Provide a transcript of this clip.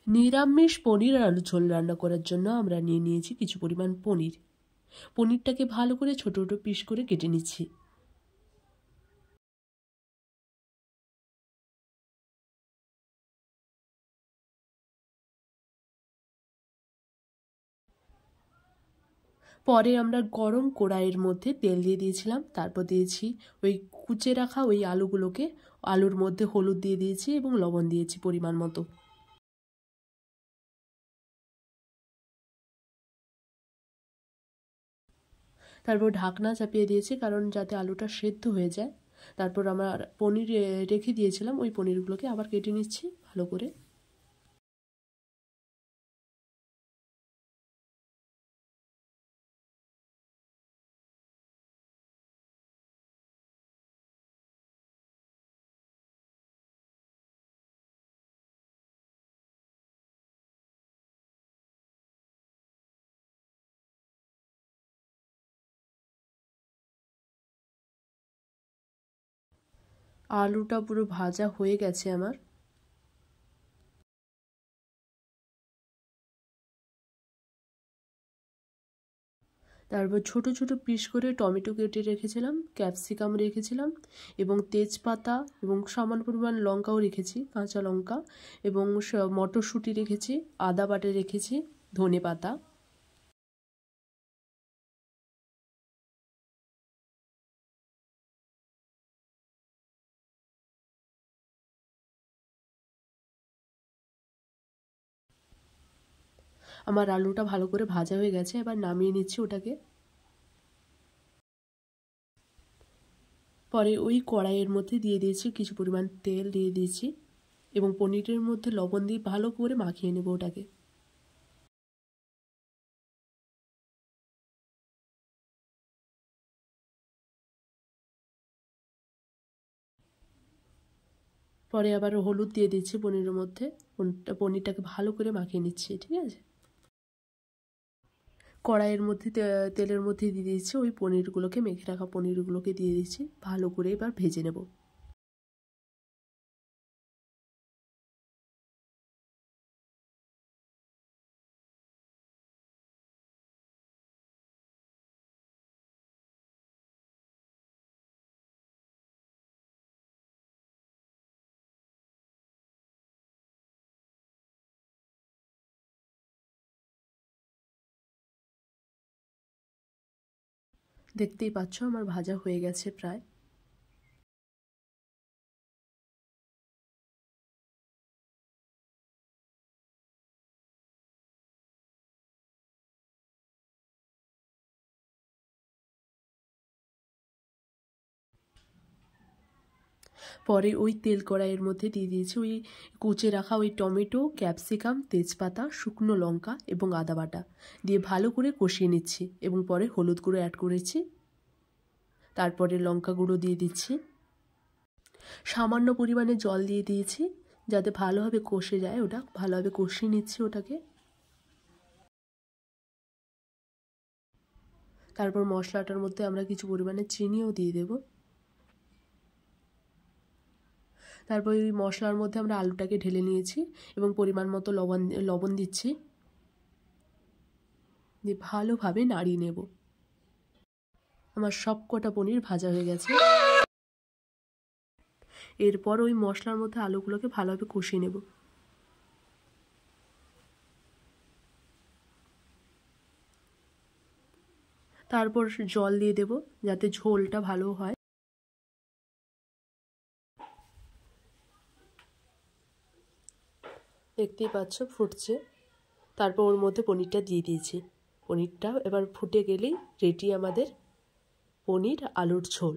নিরামিষ পনির আর আলু ঝোল রান্না করার জন্য আমরা নিয়ে নিয়েছি কিছু পরিমাণ পনির। পনিরটাকে ভালো করে ছোট ছোট পিস করে কেটে নিচ্ছি। পরে আমরা গরম কড়াইয়ের মধ্যে তেল দিয়ে দিয়েছিলাম, তারপর দিয়েছি ওই কুচে রাখা ওই আলুগুলোকে, আলুর মধ্যে হলুদ দিয়ে দিয়েছি এবং লবণ দিয়েছি পরিমাণ মতো। তারপর ঢাকনা চাপিয়ে দিয়েছি কারণ যাতে আলুটা সেদ্ধ হয়ে যায়। তারপর আমার পনির রেখে দিয়েছিলাম, ওই পনিরগুলোকে আবার কেটে নিচ্ছি ভালো করে। আলুটা পুরো ভাজা হয়ে গেছে আমার। তারপর ছোট ছোট পিস করে টমেটো কেটে রেখেছিলাম, ক্যাপসিকাম রেখেছিলাম এবং তেজপাতা এবং সামান্য পরিমাণ লঙ্কাও রেখেছি, কাঁচা লঙ্কা, এবং মটরশুঁটি রেখেছি, আদা বাটা রেখেছি, ধনে পাতা। আমার আলুটা ভালো করে ভাজা হয়ে গেছে, এবার নামিয়ে নিচ্ছি ওটাকে। পরে ওই কড়াইয়ের মধ্যে দিয়ে দিয়েছি কিছু পরিমাণ তেল দিয়ে দিয়েছি এবং পনিরের মধ্যে লবণ দিয়ে ভালো করে মাখিয়ে নেব ওটাকে। পরে আবার হলুদ দিয়ে দিচ্ছি পনিরের মধ্যে, পনিরটাকে ভালো করে মাখিয়ে নিচ্ছি, ঠিক আছে। কড়াইয়ের মধ্যে তেলের মধ্যে দিয়ে দিচ্ছি ওই পনিরগুলোকে, মেখে রাখা পনিরগুলোকে দিয়ে দিচ্ছি, ভালো করে এবার ভেজে নেব। দেখতেই পাচ্ছ আমার ভাজা হয়ে গেছে প্রায়। পরে ওই তেল কড়াইয়ের মধ্যে দিয়ে দিয়েছি ওই কুচে রাখা ওই টমেটো, ক্যাপসিকাম, তেজপাতা, শুকনো লঙ্কা এবং আদা বাটা দিয়ে ভালো করে কষিয়ে নিচ্ছি এবং পরে হলুদ গুঁড়ো অ্যাড করেছি, তারপরে লঙ্কা গুঁড়ো দিয়ে দিচ্ছি, সামান্য পরিমাণে জল দিয়ে দিয়েছি যাতে ভালোভাবে কষে যায়, ওটা ভালোভাবে কষিয়ে নিচ্ছি ওটাকে। তারপর মশলাটার মধ্যে আমরা কিছু পরিমাণে চিনিও দিয়ে দেব। তারপর ওই মশলার মধ্যে আমরা আলুটাকে ঢেলে নিয়েছি এবং পরিমাণ মতো লবণ দিচ্ছি, দিয়ে ভালোভাবে নাড়িয়ে নেব। আমার সব কটা পনির ভাজা হয়ে গেছে। এরপর ওই মশলার মধ্যে আলুগুলোকে ভালোভাবে কষিয়ে নেব। তারপর জল দিয়ে দেব যাতে ঝোলটা ভালো হয়। দেখতেই পাচ্ছ ফুটছে। তারপর ওর মধ্যে পনিরটা দিয়ে দিয়েছি। পনিরটা এবার ফুটে গেলেই রেডি আমাদের পনির আলুর ঝোল।